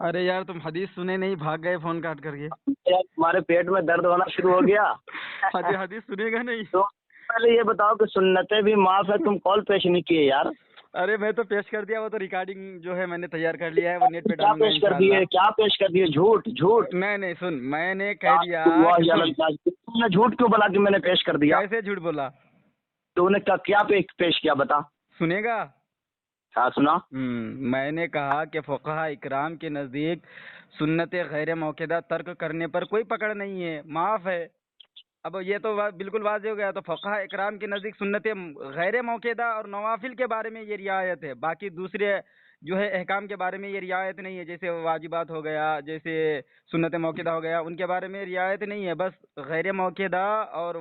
अरे यार, तुम हदीस सुने नहीं, भाग गए फोन काट करके। यार तुम्हारे पेट में दर्द होना शुरू हो गया। हदीस सुनेगा नहीं। तो पहले ये बताओ कि सुन्नतें भी माफ है, तुम कॉल पेश नहीं किए यार। अरे मैं तो पेश कर दिया, वो तो रिकॉर्डिंग जो है मैंने तैयार कर लिया है, वो नेट पे क्या डालूंगा पेश कर इंशाल्लाह। दिए, क्या पेश कर दिए? झूठ झूठ। नहीं सुन, मैंने कह दिया कि सुन। तुमने झूठ क्यों बोला कि मैंने पेश कर दिया? कैसे झूठ बोला? तूने क्या क्या पेश किया बता। सुनेगा? हाँ सुना। मैंने कहा कि फुक़हा इकराम के नज़दीक सुन्नत गैर मौक़ूदा तर्क करने पर कोई पकड़ नहीं है, माफ़ है। अब ये तो बिल्कुल वाज़ेह हो गया। तो फुक़हा इकराम के नज़दीक सुन्नत गैर मौक़ूदा और नवाफिल के बारे में ये रियायत है, बाकी दूसरे जो है अहकाम के बारे में ये रियायत नहीं है। जैसे वाजिबात हो गया, जैसे सुन्नत मौक़ूदा हो गया, उनके बारे में रियायत नहीं है। बस गैर मौक़ूदा और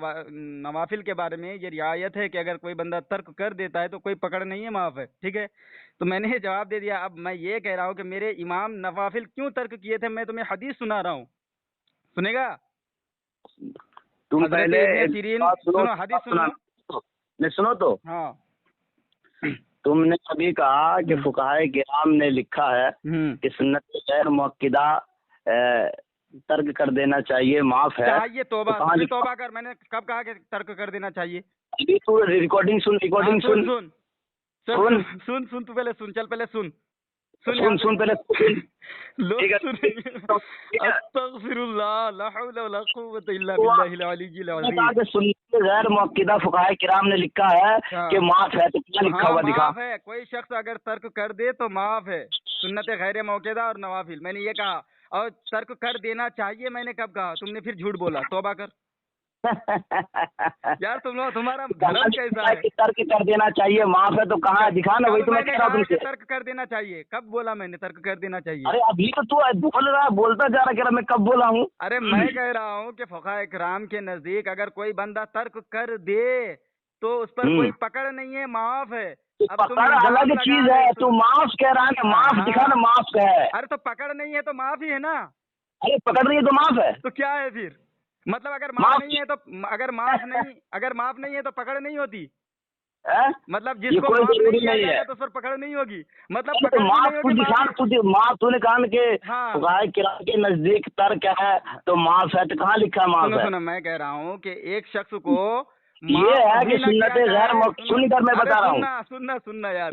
नवाफिल के बारे में ये रियायत है कि अगर कोई बंदा तर्क कर देता है तो कोई पकड़ नहीं है, माफ़ है। ठीक है, तो मैंने ये जवाब दे दिया। अब मैं ये कह रहा हूँ कि मेरे इमाम नवाफिल क्यों तर्क किए थे, मैं तुम्हें हदीस सुना रहा हूँ, सुनेगा? तुम हजरत पहले इब्ने एक सीरीन, बात सुनो, सुनो हदीस सुनो। नहीं सुनो तो। हाँ। तुमने अभी कहा कि फुक़हाए किराम ने लिखा है कि सुन्नत गैर मुअक्किदा तर्क कर देना चाहिए, माफ है। चाहिए तौबा, तो तुझे तौबा कर। मैंने कब कहा कि तर्क कर देना चाहिए? अभी तू रिकॉर्डिंग सुन, हाँ, रिकॉर्डिंग सुन सुन सुन सुन सुन सुन तू पहले सुन, चल पहले सुन सुन सुन पहले सुन। लोग ठीक है, सुनेंगे। ठीक है। अस्तगफिरुल्लाह, ला हौला वला कुव्वता इल्ला तो बिल्लाहिल अलिय्यिल आपने अज़ीम। कहा कि सुन्नत गैर मुअक्किदा फुक़हाए किराम ने लिखा है कि माफ है, तो क्या लिखा हाँ, हुआ दिखा। माफ है। कोई शख्स अगर तर्क कर दे तो माफ है, सुन्नत गैर मौक़ूदा और नवाफिल, मैंने ये कहा। और तर्क कर देना चाहिए मैंने कब कहा? तुमने फिर झूठ बोला, तौबा कर। यार तुम लोग, तुम्हारा धर्म कैसा है? तर्क कर देना चाहिए, माफ है, तो कहाँ दिखा ना, वही कब तो मैं मैंने कह रहा हूँ कहा कि तुमसे। तर्क कर देना चाहिए? कब बोला मैंने तर्क कर देना चाहिए? अरे अभी तो तू बोल रहा, बोलता जा रहा, कह रहा मैं कब बोला हूँ। अरे मैं कह रहा हूँ कि फुक़हा इकराम के नजदीक अगर कोई बंदा तर्क कर दे तो उस पर कोई पकड़ नहीं है, माफ है। तो अब तुम पकड़ इल्जाम अलग लगा चीज रहे है, हो। तू माफ कह रहा है कि माफ दिखा ना, हाँ, माफ है। अरे तो पकड़ नहीं है तो माफ ही है ना। अरे पकड़ रही है तो माफ है। तो क्या है फिर? मतलब अगर माफ माफ नहीं है तो, अगर माफ नहीं है तो पकड़ नहीं होती। है? मतलब ये जिसको कोई माफ नहीं जरूरी किया नहीं है। जाएगा तो उस पर पकड़ नहीं होगी, मतलब अरे तो पकड़ भी माफ नहीं तू होगी, माफ दिखा, भी। तुझे माफ तूने कहा कि हाँ, फुक़हाए किराम के नजदीक तर्क है तो माफ है, तो कहाँ लिखा है माफ सुनो है? सुनो, मैं कह रहा हूँ कि एक शख्स को ये माफ है कि भी ना सुन्नत किया गैर जाए, सुनो। सुन कर मैं अरे बता रहा हूँ। सुनना सुनना सुनना यार,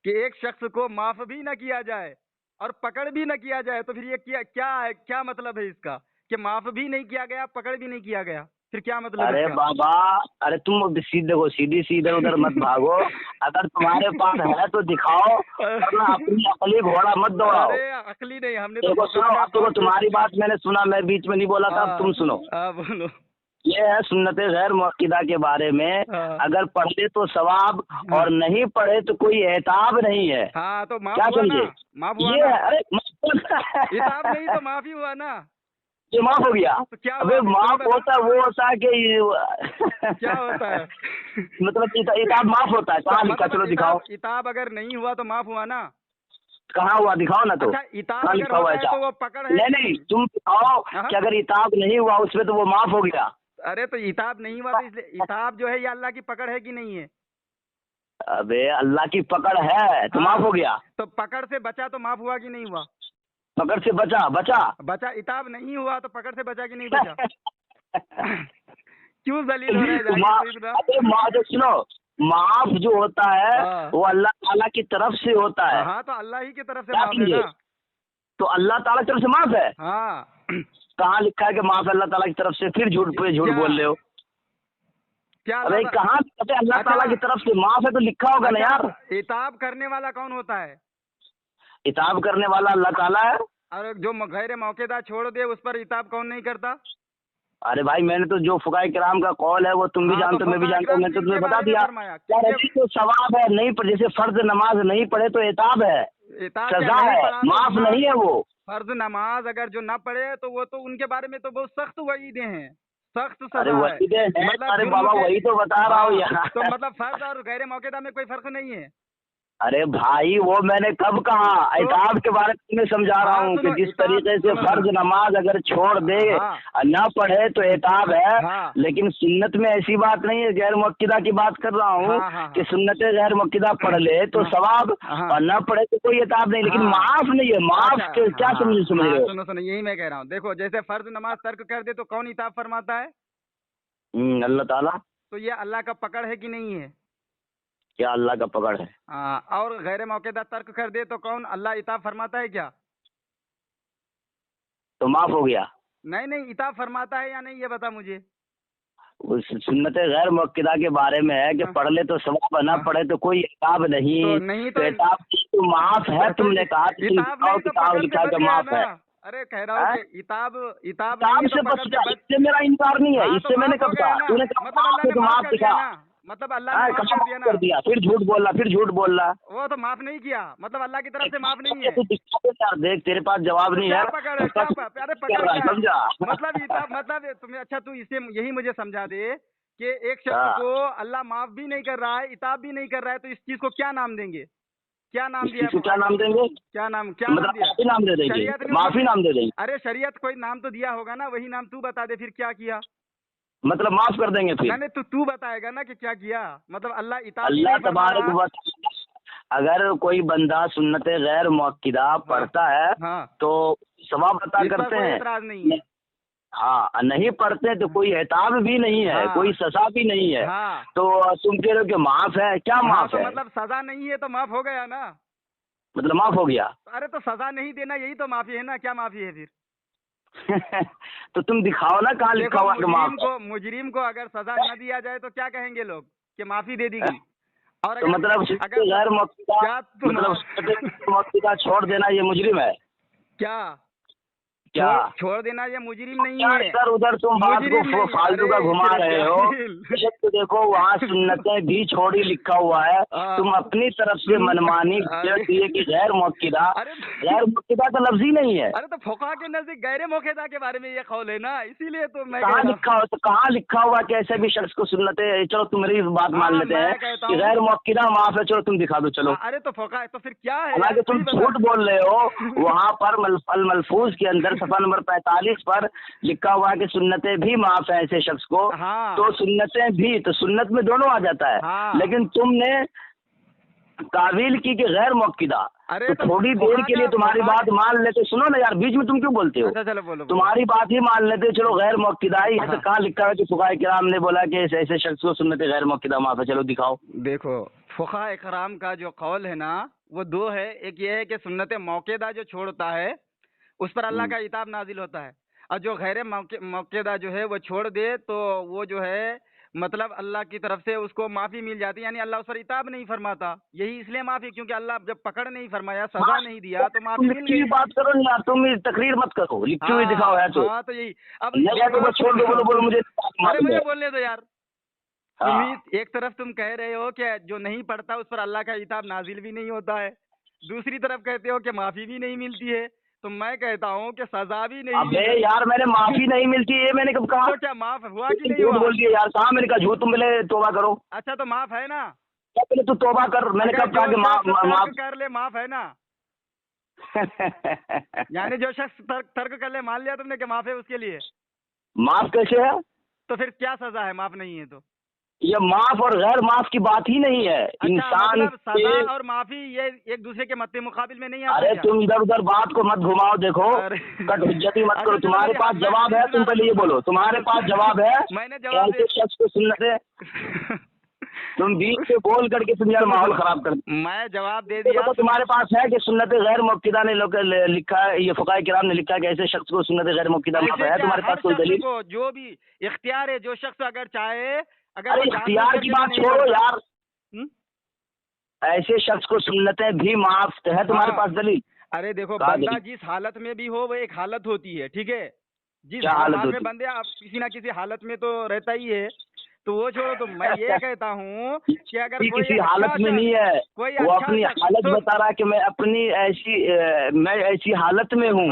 कि एक शख्स को माफ भी ना किया जाए और पकड़ भी ना किया जाए, तो फिर ये क्या क्या है, क्या मतलब है इसका? कि माफ भी नहीं किया गया, पकड़ भी नहीं किया गया, फिर क्या मतलब अरे इसका? बाबा, अरे तुम सीधे को सीधी सी इधर उधर मत भागो। अगर तुम्हारे पास है तो दिखाओ, वरना अपनी अकली घोड़ा मत दौड़ाओ। अरे अकली नहीं, हमने तो देखो फुकहा सुनो, का अब देखो कौल तुम्हारी बात मैंने सुना, मैं बीच में नहीं बोला था, अब हाँ तुम सुनो। हाँ, बोलो। ये है सुन्नत गैर मुअक्किदा के बारे में। हाँ अगर पढ़े तो सवाब, और नहीं पढ़े तो कोई एताब नहीं है। हाँ, तो माफ क्या हुआ ना, समझे? माफ हुआ ये ना। है, अरे हिसाब नहीं तो माफी हुआ ना। ये माफ हो गया। तो क्या अबे हुआ फिर, तुम्हें माफ बता। होता वो होता है क्या कि होता है? मतलब इताब माफ होता है, कहाँ लिखा? मतलब चलो दिखाओ, इताब अगर नहीं हुआ तो माफ हुआ ना। कहाँ हुआ दिखाओ ना। तो अच्छा, इताब कहाँ अगर लिखा हुआ है होता है ऐसा? तो वो पकड़ है नहीं कि नहीं, नहीं? तुम दिखाओ हाँ? कि अगर इताब नहीं हुआ उसमें तो वो माफ हो गया। अरे तो इताब नहीं हुआ तो इसलिए इताब जो है ये अल्लाह की पकड़ है कि नहीं है? अबे अल्लाह की पकड़ है तो माफ हाँ, हो गया। तो पकड़ से बचा तो माफ हुआ कि नहीं हुआ? पकड़ से बचा, बचा। बचा। इताब नहीं हुआ तो पकड़ से बचा कि नहीं बचा? क्यों जलील हो रहा है जाकिर से इतना? अबे जो सुनो, माफ जो होता है हाँ वो अल्लाह ताला की तरफ से होता है। हाँ, तो अल्लाह ही की तरफ से क्या माफ है समझे? ना। तो अल्लाह ताला की तरफ से माफ है। हाँ। कहाँ लिखा है कि माफ है अल्लाह ताला की तरफ से? फिर झूठ पे झूठ क्या बोल रहे हो। क्या अबे कहाँ कहते अल्लाह अच्छा, ताला की तरफ से माफ है तो लिखा होगा ना यार। अच्छा, इताब करने वाला कौन होता है? इताब करने वाला अल्लाह ताला है। और जो गैर मौकेदा छोड़ दे उस पर इताब कौन नहीं करता? अरे भाई, मैंने तो जो फुक़हाए किराम का कौल है वो तुम भी हाँ, जानते तो हो, मैं भी फुकहा जानता हूँ, इकराम मैंने तो किनके तुम्हें बता बारे में दिया। फरमाया? क्या रहती तो सवाब है, नहीं पर जैसे फर्ज नमाज नहीं पढ़े तो इताब है, इताब क्या सजा नहीं है, पढ़ा तो माफ नमाज, नहीं है वो। फर्ज नमाज अगर जो ना पढ़े तो वो तो उनके बारे में तो बहुत सख्त वईदें हैं, सख्त अरे सजा है। वही दे है, मतलब अरे जुर्म बाबा के। वही तो बता रहा हूँ हाँ, यार। तो मतलब फर्ज और गैर मौकेदा में कोई फर्क नहीं है। अरे भाई वो मैंने कब कहा, इताब के बारे में मैं समझा रहा हूँ कि जिस तरीके से फर्ज नमाज अगर छोड़ दे ना पढ़े तो इताब है, लेकिन सुन्नत में ऐसी बात नहीं है। गैर मुक्किदा की बात कर रहा हूँ कि सुन्नत गैर मुक्किदा पढ़ ले तो सवाब और ना पढ़े तो कोई इताब नहीं, लेकिन माफ नहीं है। माफ के क्या समझ रहे हो? सुनो सुनो, यही मैं कह रहा हूँ। देखो जैसे फर्ज नमाज तर्क कर दे तो कौन इताब फरमाता है? अल्लाह ताला। तो ये अल्लाह का पकड़ है कि नहीं है? क्या अल्लाह का पकड़ है? और गैर मौकेदा तर्क कर दे तो कौन अल्लाह इताब फरमाता है क्या? तो माफ हो गया? नहीं नहीं, इताब फरमाता है या नहीं ये बता मुझे। उस सुन्नत गैर मुक्किदा के बारे में है कि पढ़ ले तो सवाब, ना पढ़े तो कोई इताब नहीं। तो नहीं तो इताब तो माफ है। तुमने कहा किताब लिखा के माफ है। अरे कह रहा हूँ कि इताब से बच गया, इससे मेरा इनकार नहीं है। इससे मैंने कब कहा? तूने कहा माफ दिखा, मतलब अल्लाह ने माफ कर दिया, फिर झूठ बोल रहा। वो तो माफ नहीं किया, मतलब अल्लाह की तरफ से माफ नहीं है। तू यार देख, तेरे पास जवाब नहीं है। समझा मतलब तुम्हें, अच्छा तू इसे यही मुझे समझा दे कि एक शख्स को अल्लाह माफ भी नहीं कर रहा है, इताब भी नहीं कर रहा है, तो इस चीज को क्या नाम देंगे? क्या नाम दिया? क्या नाम देंगे? क्या नाम मतलब दिया? नाम दे देंगे, माफी नाम दे देंगे। अरे शरीयत कोई नाम तो दिया होगा ना, वही नाम तू बता दे फिर क्या किया। मतलब माफ कर देंगे फिर? नहीं तू बताएगा ना कि क्या किया, मतलब अल्लाह इताब अल्लाह तबारक। अगर कोई बंदा सुन्नत गैर मुक्किदा पढ़ता है तो सवाब अता करते हैं, एतराज नहीं है। हाँ, नहीं पढ़ते तो कोई एताब भी नहीं है, कोई सजा भी नहीं है। तो तुम कह रहे हो कि माफ है? क्या माफ है? मतलब सजा नहीं है तो माफ हो गया ना, मतलब माफ हो गया। अरे तो सजा नहीं देना यही तो माफी है ना, क्या माफी है फिर? तो तुम दिखाओ ना कहाँ लिखा हुआ कि माफ है। मुजरिम को अगर सजा न दिया जाए तो क्या कहेंगे लोग कि माफी दे दी गई। और तो मतलब गैर मुक्किदा छोड़ देना ये मुजरिम है क्या? छोड़ देना ये मुजरिम नहीं है। इधर उधर तुम बात को फालतू का घुमा रहे हो। तो देखो वहाँ सुन्नतें भी छोड़ी लिखा हुआ है, तुम अपनी तरफ से मनमानी दिए कि गैर मुक्किदा। गैर मुक्किदा का लफ्ज ही नहीं है। अरे तो फुक़हा के नजदीक गैर मुक्किदा के बारे में ये कौल है ना, इसीलिए तो मैं कहाँ लिखा हो? तो कहाँ लिखा हुआ कि ऐसे भी शख्स को सुन्नतें, चलो तुम्हारी बात मान लेते हैं कि गैर मुक्किदा माफ है, चलो तुम दिखा दो। चलो अरे तो फुक़हा तो फिर क्या है? हालांकि तुम झूठ बोल रहे हो। वहाँ पर अल मलफूज के अंदर सफा नंबर 45 पर लिखा हुआ है कि सुन्नतें भी माफ है ऐसे शख्स को। तो सुन्नतें भी, तो सुन्नत में दोनों आ जाता है। लेकिन तुमने तावील की कि गैर मुक्किदा। तो थोड़ी देर के लिए तुम्हारी बात मान लेते। सुनो ना यार, बीच में तुम क्यों बोलते हो? चलो बोलो। तुम्हारी बात ही मान लेते, चलो गैर मुक्किदा ही है। तो कहाँ लिखा है कि फुक़हा किराम ने बोला कि ऐसे शख्स को सुन्नत गैर मुक्किदा माफ है? चलो दिखाओ। देखो फुक़हा किराम का जो कौल है ना वो दो है। एक ये है कि सुन्नत मौक़िदा जो छोड़ता है उस पर अल्लाह का इताब नाजिल होता है, और जो गैर मौक़िदा जो है वो छोड़ दे तो वो जो है मतलब अल्लाह की तरफ से उसको माफ़ी मिल जाती है, यानी अल्लाह उस पर इताब नहीं फरमाता। यही इसलिए माफ़ी, क्योंकि अल्लाह जब पकड़ नहीं फरमाया, सजा नहीं दिया तो माफ़ी मिल गई। बात करो यार, तुम तकरीर मत करो, लिखी हुई दिखाओ है तो। हाँ तो यही। अब छोड़ दो, बोलो मुझे। अरे मुझे बोलने दो यार। एक तरफ तुम कह रहे हो कि जो नहीं पढ़ता उस पर अल्लाह का इताब नाजिल भी नहीं होता है, दूसरी तरफ कहते हो कि माफ़ी भी नहीं मिलती है। तो मैं कहता हूँ कि सजा भी नहीं। अबे यार, मैंने माफी नहीं मिलती ये मैंने कब कहा? तो क्या माफ हुआ कि नहीं हुआ? बोल दिया यार, कहाँ मैंने कहा झूठ? तुम पहले तौबा करो। अच्छा तो माफ है ना? पहले तू तौबा कर। मैंने कब कहा कि माफ कर ले, माफ है ना? यानी जो शख्स तर्क कर ले, मान लिया तुमने कि माफ है उसके लिए, माफ कैसे है? तो फिर क्या सजा है माफ नहीं है तो? ये माफ और गैर माफ की बात ही नहीं है। इंसान मतलब सजा और माफी ये एक दूसरे के मद्दे मुकाबिल में नहीं आता। अरे तुम इधर उधर बात को मत घुमाओ। देखो कट हुज्जती मत करो। तुम्हारे पास जवाब है, तुम पहले ये बोलो तुम्हारे पास जवाब है? मैंने जवाब शख्स को सुन्नत तुम बीच से बोल करके तुम यार माहौल खराब कर। मैं जवाब दे दिया। तो तुम्हारे पास है कि सुन्नत गैर मुक्किदा ने लिखा है, ये फुक़हा किराम ने लिखा है कि ऐसे शख्स को सुन्नत गैर मुक्किदा माफ है? तुम्हारे पास कोई दलील? जो भी इख्तियार है, जो शख्स अगर चाहे, अगर इख्तियार की बात छोड़ो यार, ऐसे शख्स को सुन्नतें भी माफ है, तुम्हारे पास दलील? अरे देखो, बंदा जिस हालत में भी हो वो एक हालत होती है, ठीक है? जिस हालत में बंदे आप किसी ना किसी हालत में तो रहता ही है, तो वो छोड़ो। तो मैं ये कहता हूँ कि अगर कोई किसी हालत में नहीं है, कोई वो अपनी हालत बता रहा है कि मैं अपनी ऐसी हालत में हूँ।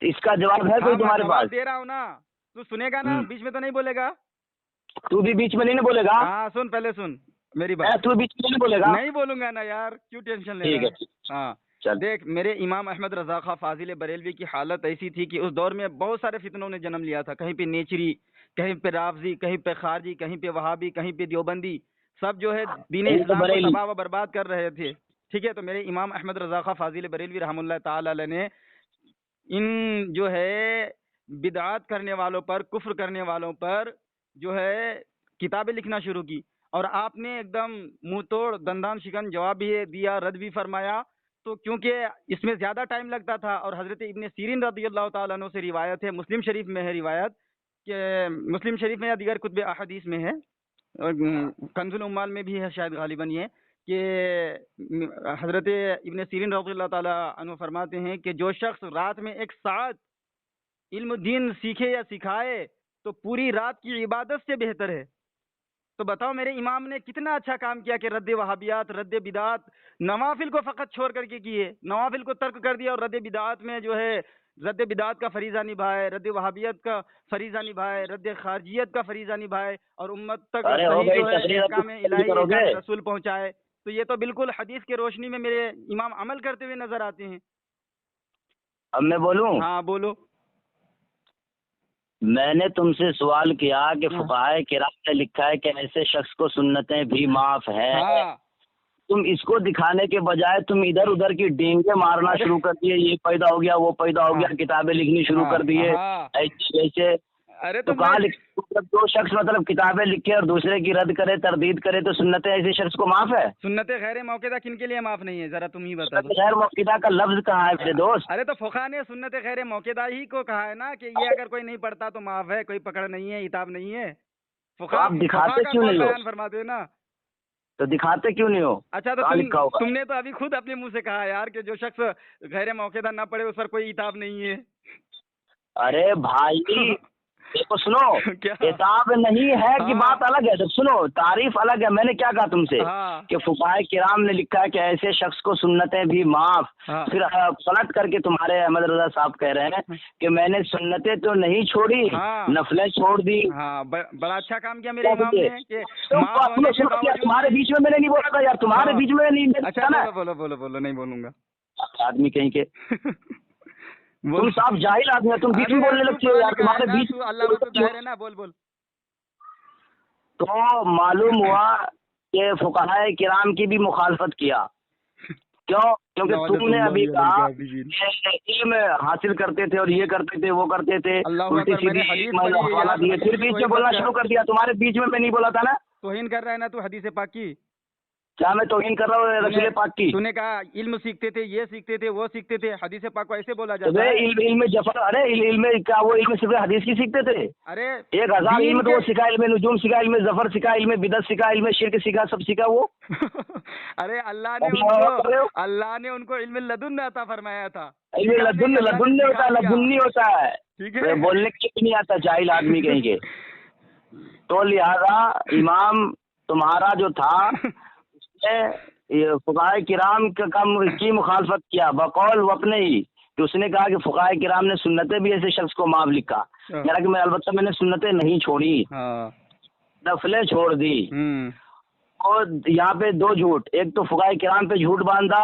इसका जवाब है कोई तुम्हारे पास? दे रहा हूँ ना, तू सुनेगा ना? बीच में तो नहीं बोलेगा? तू भी बीच में नहीं ना बोलेगा? हाँ सुन, पहले सुन। मेरी बात। तू बीच में नहीं बोलेगा? नहीं बोलूंगा ना यार, क्यों टेंशन ले रहा है। हाँ चल। देख, मेरे इमाम अहमद रजा खां फाजिल बरेलवी की हालत ऐसी थी कि उस दौर में बहुत सारे फितनों ने जन्म लिया था। कहीं पे नेचरी, कहीं पे राफजी, कहीं पे खारजी, कहीं पे वहाबी, कहीं पे देवबंदी, सब जो है दीन इस्लाम को तबाह व बर्बाद कर रहे थे। ठीक है, तो मेरे इमाम अहमद रजा खां फाजिल बरेलवी रहमतुल्लाह ताला अलैह ने इन जो है बिदआत करने वालों पर, कुफ्र करने वालों पर जो है किताबें लिखना शुरू की, और आपने एकदम मुंह तोड़ दंदान शिकन जवाब भी दिया, रद्द भी फरमाया। तो क्योंकि इसमें ज़्यादा टाइम लगता था, और हज़रत इब्ने सीरीन रज़ियल्लाहु ताला अन्हु से रिवायत है, मुस्लिम शरीफ में है रिवायत, कि मुस्लिम शरीफ में या दीगर कुतुब अहादीस में है, कंजुल उम्माल में भी है शायद गालिबन, ये कि हज़रत इब्ने सीरीन रज़ियल्लाहु ताला अन्हु फरमाते हैं कि जो शख्स रात में एक साथ इल्म दीन सीखे या सिखाए तो पूरी रात की इबादत से बेहतर है। तो बताओ मेरे इमाम ने कितना अच्छा काम किया कि रद्द वहाबियात, रद्द बिदात, नवाफिल को फ़कत छोड़ करके किए, नवाफिल को तर्क कर दिया, और रद्द बिदात में जो है रद्द बिदात का फरीज़ा निभाए, रद्द वहाबियत का फरीज़ा निभाए, रद्द खारजियत का फरीज़ा निभाए, और उम्मत तक सही जो है अहकाम इलाही, अहकाम रसूल पहुँचाए। तो ये तो बिल्कुल हदीस के रोशनी में मेरे इमाम अमल करते हुए नजर आते हैं। अब मैं बोलूं? हाँ बोलो। मैंने तुमसे सवाल किया कि फुक़हाए किराम ने लिखा है कि ऐसे शख्स को सुन्नतें भी माफ है। हाँ। तुम इसको दिखाने के बजाय तुम इधर उधर की डेंगे मारना शुरू कर दिए, ये पैदा हो गया, वो पैदा हो गया, किताबें लिखनी शुरू कर दिए ऐसे ऐसे। अरे तो कहाँ दो शख्स मतलब किताबें लिखे और दूसरे की रद्द करे, तरदीद करे, तो सुन्नतें ऐसे शख्स को माफ है? सुन्नतें गैर मौक़िदा किन के लिए माफ नहीं है, जरा तुम ही बता दो। गैर मौक़िदा का लफ्ज कहाँ है मेरे दोस्त? अरे तो फुक़हा ने सुन्नतें गैर मौक़िदा ही को कहा है ना, कि ये अगर कोई नहीं पढ़ता तो माफ है, कोई पकड़ नहीं है, इताब नहीं है। फुक़हा आप दिखाते क्यों नहीं हो? फरमाते ना, तो दिखाते क्यों नहीं हो? अच्छा तो तुमने तो अभी खुद अपने मुंह से कहा यार कि जो शख्स गैर मौक़िदा ना पढ़े उस पर कोई इताब नहीं है। अरे भाई देखो सुनो, किताब नहीं है कि बात अलग है। जब सुनो, तारीफ अलग है। मैंने क्या कहा तुमसे कि फुक़हाए किराम ने लिखा है कि ऐसे शख्स को सुन्नतें भी माफ। फिर पलट करके तुम्हारे अहमद रजा साहब कह रहे हैं कि मैंने सुन्नतें तो नहीं छोड़ी, नफलें छोड़ दी। बड़ा अच्छा काम किया मेरे इमाम ने कि तुम्हारे बीच में मैंने नहीं बोला था यार, तुम्हारे बीच में नहीं। अच्छा बोलो बोलो बोलो, नहीं बोलूंगा। आदमी कहीं के तुम साफ जाहिल आदमी है, तुम बीच में बोलने लगते हो यार। तुम्हारे बीच अल्लाह तो जाहिर है ना, बोल बोल। तो मालूम हुआ कि फुक़हाए किराम की भी मुखालफत किया। क्यों? क्योंकि तुमने अभी कहा इल्म हासिल करते थे और ये करते थे, वो करते थे, उल्टी सीधी हवाला दिए, फिर बीच में बोलना शुरू कर दिया। तुम्हारे बीच में मैं नहीं बोला था ना। तौहीन कर रहा है ना तू हदीस पाक की। क्या मैं तौहीन कर रहा हूँ रसूल पाक की? तूने कहा इल्म सीखते थे, ये सीखते थे, वो सीखते थे, हदीस पाक को ऐसे बोला जाता है। इल्म जफर, अरे इल्म क्या वो इल्म सिर्फ हदीस की सीखते थे? अरे 1000 इल्म तो वो सिखा, इल्म नुजूम सिखा, इल्म जफर सिखा, इल्म बिदअत सिखा, इल्म शिर्क सिखा, सब सिखा वो। अरे अल्लाह ने उनको इल्म लदुन अता फरमाया था। इल्म लदुन नहीं होता है, ठीक है, बोलने के लिए नहीं आता, जाहिल आदमी कहीं के। तो लिहाजा इमाम तुम्हारा जो था फुक़हाए किराम की मुखालफत किया बकौल वपने ही, कि उसने कहा कि फुक़हाए किराम ने सुन्नतें भी ऐसे शख्स को माफ लिखा। मेरा कि अलबत्ता मैंने सुन्नतें नहीं छोड़ी, नफलें छोड़ दी। और यहाँ पे दो झूठ, एक तो फुक़हाए किराम पे झूठ बांधा,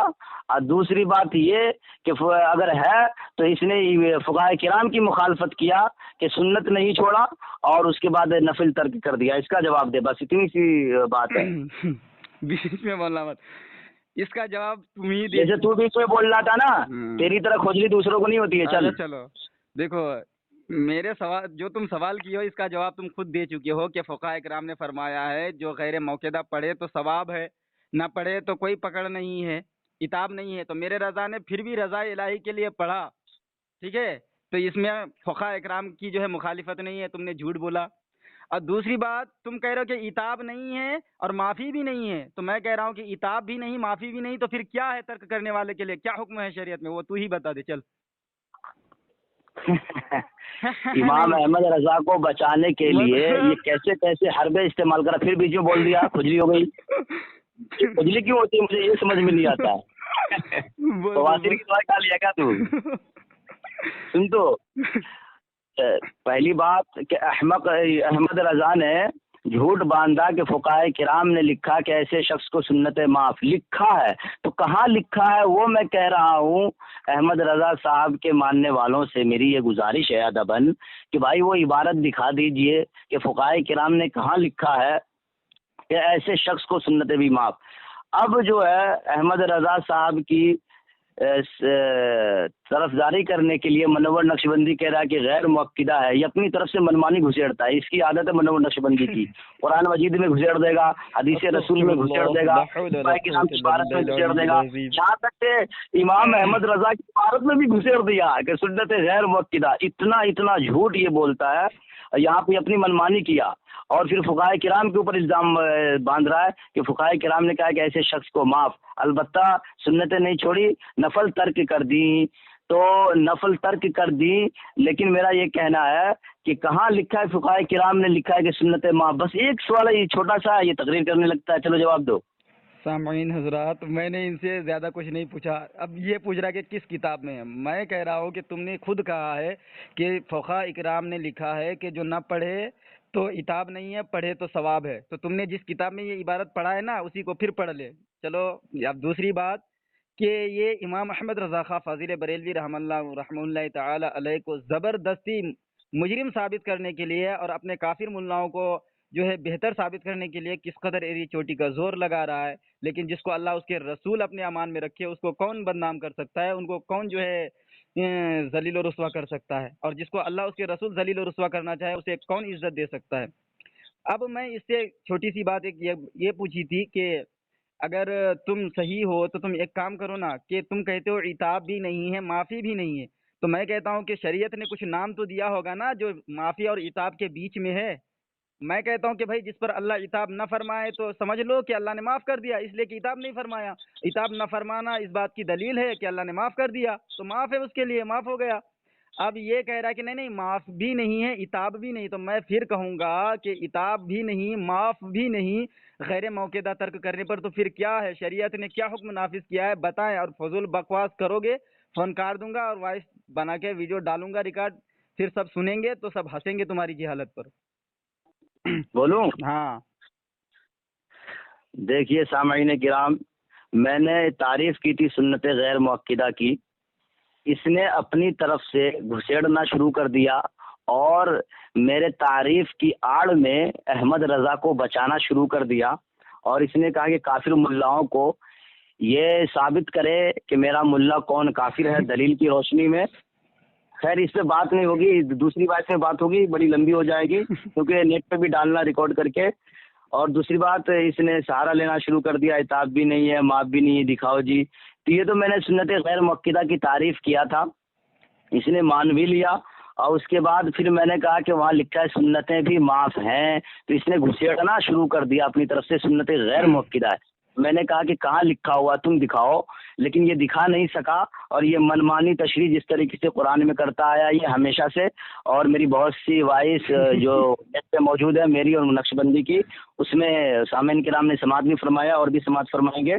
और दूसरी बात ये कि अगर है तो इसने फुक़हाए किराम की मुखालफत किया कि सुन्नत नहीं छोड़ा और उसके बाद नफिल तर्क कर दिया। इसका जवाब दे, बस इतनी सी बात है। बीच में बोलना मत, इसका जवाब तुम ही दे। जैसे तू बीच में बोल रहा था ना, तेरी तरह खोजली दूसरों को नहीं होती है। चलो देखो, मेरे सवाल जो तुम सवाल किए हो इसका जवाब तुम खुद दे चुके हो कि फुक़हाए किराम ने फरमाया है जो गैर मौक़िदा पढ़े तो सवाब है, ना पढ़े तो कोई पकड़ नहीं है, इताब नहीं है। तो मेरे रज़ा ने फिर भी रज़ा इलाही के लिए पढ़ा, ठीक है, तो इसमें फुक़हाए किराम की जो है मुखालिफत नहीं है, तुमने झूठ बोला। और दूसरी बात, तुम कह रहे हो कि इताब नहीं है और माफ़ी भी नहीं है, तो मैं कह रहा हूँ कि इताब भी नहीं, माफ़ी भी नहीं, तो फिर क्या है तर्क करने वाले के लिए, क्या हुक्म है शरीयत में, वो तू ही बता दे चल। इमाम अहमद रजा को बचाने के लिए ये कैसे कैसे हरबे इस्तेमाल करा, फिर बीच में बोल दिया खुजली हो गई। खुजली क्यों होती है मुझे ये समझ में नहीं आता है। बवासीर की दवाई खा लिया क्या तू? सुन तो, पहली बात कि अहमद रजा ने झूठ बांधा कि फुकाए किराम ने लिखा कि ऐसे शख्स को सुन्नत माफ लिखा है, तो कहाँ लिखा है वो मैं कह रहा हूँ। अहमद रजा साहब के मानने वालों से मेरी ये गुजारिश है अदबन कि भाई वो इबारत दिखा दीजिए कि फुकाए किराम ने कहाँ लिखा है कि ऐसे शख्स को सुन्नत भी माफ। अब जो है अहमद रजा साहब की तरफदारी करने के लिए मनोवर नक्शबंदी कह रहा है कि गैर मुअक्किदा है, ये अपनी तरफ से मनमानी घुसेड़ता है, इसकी आदत है मनोवर नक्शबंदी की। कुरान मजीद में घुसेड़ देगा, हदीस रसूल में घुसेड़ देगा, इमाम की इबारत में घुसेड़ देगा, यहाँ तक कि इमाम अहमद रजा की इबारत में भी घुसेड़ दिया कि सुन्नत गैर मुअक्किदा। इतना इतना झूठ ये बोलता है, यहाँ पे अपनी मनमानी किया और फिर फुकाए किराम के ऊपर इल्ज़ाम बांध रहा है कि फुकाए किराम ने कहा कि ऐसे शख्स को माफ। अलबत्ता सुन्नतें नहीं छोड़ी, नफल तर्क कर दी, तो नफल तर्क कर दी, लेकिन मेरा ये कहना है कि कहाँ लिखा है फुकाए किराम ने लिखा है कि सुन्नतें माफ। बस एक सवाल है, ये छोटा सा, ये तकरीर करने लगता है, चलो जवाब दो। सामीन हजरात, मैंने इनसे ज़्यादा कुछ नहीं पूछा, अब ये पूछ रहा है कि किस किताब में है। मैं कह रहा हूँ कि तुमने खुद कहा है कि फ़ुक़हा इकराम ने लिखा है कि जो ना पढ़े तो इताब नहीं है, पढ़े तो सवाब है। तो तुमने जिस किताब में ये इबारत पढ़ा है ना, उसी को फिर पढ़ ले। चलो, अब दूसरी बात कि ये इमाम अहमद रज़ा ख़ां फ़ाज़िल बरेलवी रहमतुल्लाह ताला अलैह को ज़बरदस्ती मुजरिम साबित करने के लिए और अपने काफिर मुल्लाओं को जो है बेहतर साबित करने के लिए किस कदर एरी चोटी का जोर लगा रहा है। लेकिन जिसको अल्लाह उसके रसूल अपने अमान में रखे, उसको कौन बदनाम कर सकता है, उनको कौन जो है जलील और रुस्वा कर सकता है, और जिसको अल्लाह उसके रसूल जलील और रुस्वा करना चाहे उसे कौन इज्जत दे सकता है। अब मैं इससे छोटी सी बात एक ये पूछी थी कि अगर तुम सही हो तो तुम एक काम करो ना, कि तुम कहते हो इताब भी नहीं है, माफ़ी भी नहीं है, तो मैं कहता हूँ कि शरीयत ने कुछ नाम तो दिया होगा ना जो माफ़ी और इताब के बीच में है। मैं कहता हूँ कि भाई जिस पर अल्लाह इताब न फरमाए तो समझ लो कि अल्लाह ने माफ़ कर दिया, इसलिए कि इताब नहीं फरमाया। इताब न फरमाना इस बात की दलील है कि अल्लाह ने माफ़ कर दिया, तो माफ़ है, उसके लिए माफ़ हो गया। अब ये कह रहा है कि नहीं नहीं, माफ़ भी नहीं है, इताब भी नहीं, तो मैं फिर कहूँगा कि इताब भी नहीं, माफ़ भी नहीं, गैर मौकेदा तर्क करने पर तो फिर क्या है, शरीयत ने क्या हुक्म नाफिज किया है बताएं। और फजूल बकवास करोगे फ़ोन काट दूंगा और वॉइस बना के वीडियो डालूंगा रिकॉर्ड, फिर सब सुनेंगे तो सब हंसेंगे तुम्हारी जहालत पर। बोलूं? हाँ, देखिए सामईन किराम, मैंने तारीफ की थी सुन्नत गैर मुअक्किदा की, इसने अपनी तरफ से घुसेड़ना शुरू कर दिया और मेरे तारीफ की आड़ में अहमद रजा को बचाना शुरू कर दिया। और इसने कहा कि काफिर मुल्लाओं को ये साबित करे कि मेरा मुल्ला कौन काफिर है दलील की रोशनी में। खैर इस पे बात नहीं होगी, दूसरी बात में बात होगी, बड़ी लंबी हो जाएगी क्योंकि नेट पे भी डालना रिकॉर्ड करके। और दूसरी बात, इसने सहारा लेना शुरू कर दिया, इताब भी नहीं है, माफ भी नहीं है, दिखाओ जी। तो ये तो मैंने सुन्नत गैर मुअक्किदा की तारीफ किया था, इसने मान भी लिया। और उसके बाद फिर मैंने कहा कि वहाँ लिखा है सुन्नतें भी माफ हैं, तो इसने घुसेड़ना शुरू कर दिया अपनी तरफ से, सुन्नत गैर मुअक्किदा है। मैंने कहा कि कहाँ लिखा हुआ, तुम दिखाओ, लेकिन ये दिखा नहीं सका। और ये मनमानी तशरीह जिस तरीके से कुरान में करता आया ये हमेशा से, और मेरी बहुत सी वॉइस जो नेट पे मौजूद है मेरी और नक्शबंदी की, उसमें सामीन किराम ने समाअत भी फरमाया और भी समाअत फरमाएंगे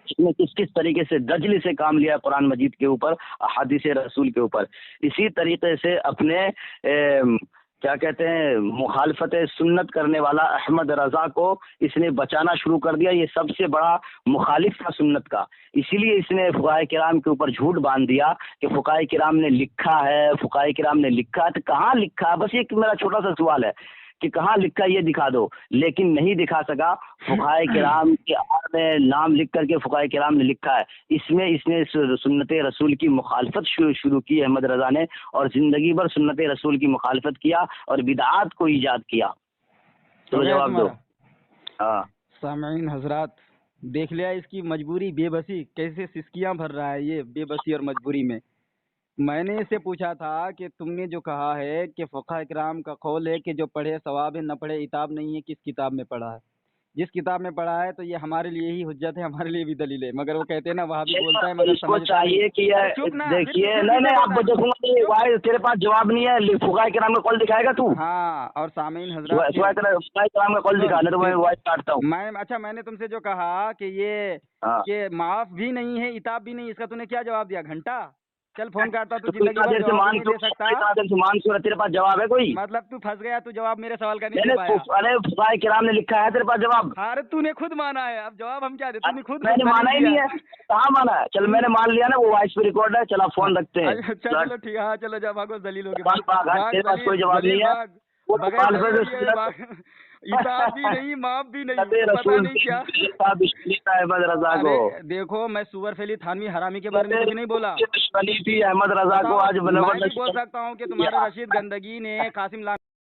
इसने किस किस तरीके से दजल से काम लिया कुरान मजीद के ऊपर, हदीस रसूल के ऊपर। इसी तरीके से अपने क्या कहते हैं मुखालफत सुन्नत करने वाला अहमद रजा को इसने बचाना शुरू कर दिया। ये सबसे बड़ा मुखालिफ था सुन्नत का, इसीलिए इसने फुकाए किराम के ऊपर झूठ बांध दिया कि फुकाए किराम ने लिखा है, फुकाए किराम ने लिखा है। तो कहाँ लिखा है, बस ये मेरा छोटा सा सवाल है कि कहाँ लिखा ये दिखा दो, लेकिन नहीं दिखा सका। फुकाए किराम के आड़ में नाम लिख करके फुकाए किराम ने लिखा है, इसमें इसने सुन्नत रसूल की मुखालफत शुरू की अहमद रजा ने, और जिंदगी भर सुन्नत रसूल की मुखालफत किया और बिदआत को ईजाद किया। तो जवाब दो। हाँ सामीन हजरात, देख लिया इसकी मजबूरी, बेबसी, कैसे सिसकियां भर रहा है ये बेबसी और मजबूरी में। मैंने इससे पूछा था कि तुमने जो कहा है कि फ़ुक़हा इकराम का कौल है कि जो पढ़े सवाब है, न पढ़े इताब नहीं है, किस किताब में पढ़ा है? जिस किताब में पढ़ा है तो ये हमारे लिए ही हुज्जत है, हमारे लिए भी दलील है। मगर वो कहते हैं ना, वहाँ भी बोलता है मगर इसको चाहिए कि देखिए, नहीं आप देखूंगा भाई तेरे पास जवाब नहीं है, फुक़हा किराम का कौल दिखाएगा तू? हाँ, और सामीन हजरात फुक़हा किराम का कौल दिखा, नहीं तो मैं वॉइस काटता हूँ। अच्छा, मैंने तुमसे जो कहा कि ये कि माफ भी नहीं है, इताब भी नहीं, इसका तूने क्या जवाब दिया? घंटा। चल फोन काटता, तू तो जिंदगी भर जवाब नहीं दे सकता। मान क्यों, तेरे पास जवाब है कोई? मतलब तू फंस गया, तू जवाब मेरे सवाल का नहीं दे पाया। अरे फुकाए किराम ने लिखा है तेरे पास जवाब। अरे तूने खुद माना है, अब जवाब हम क्या दे, तूने खुद मैंने माना ही नहीं है, कहाँ माना है? चल मैंने मान लिया ना, वो वॉइस पे रिकॉर्ड है, चला फोन रखते हैं। चलो ठीक है, हाँ चलो जा, भागो दलील होगी, तेरे पास कोई जवाब नहीं है, हिसाब भी नहीं, माफ भी नहीं, पता नहीं क्या। अहमद रजा को देखो, मैं सुअर फैली थानवी हरामी के बारे में कुछ नहीं बोला। दुश्मनी थी अहमद रजा को, आज मैं बोल सकता हूँ कि तुम्हारे रशीद गंदगी ने कासिम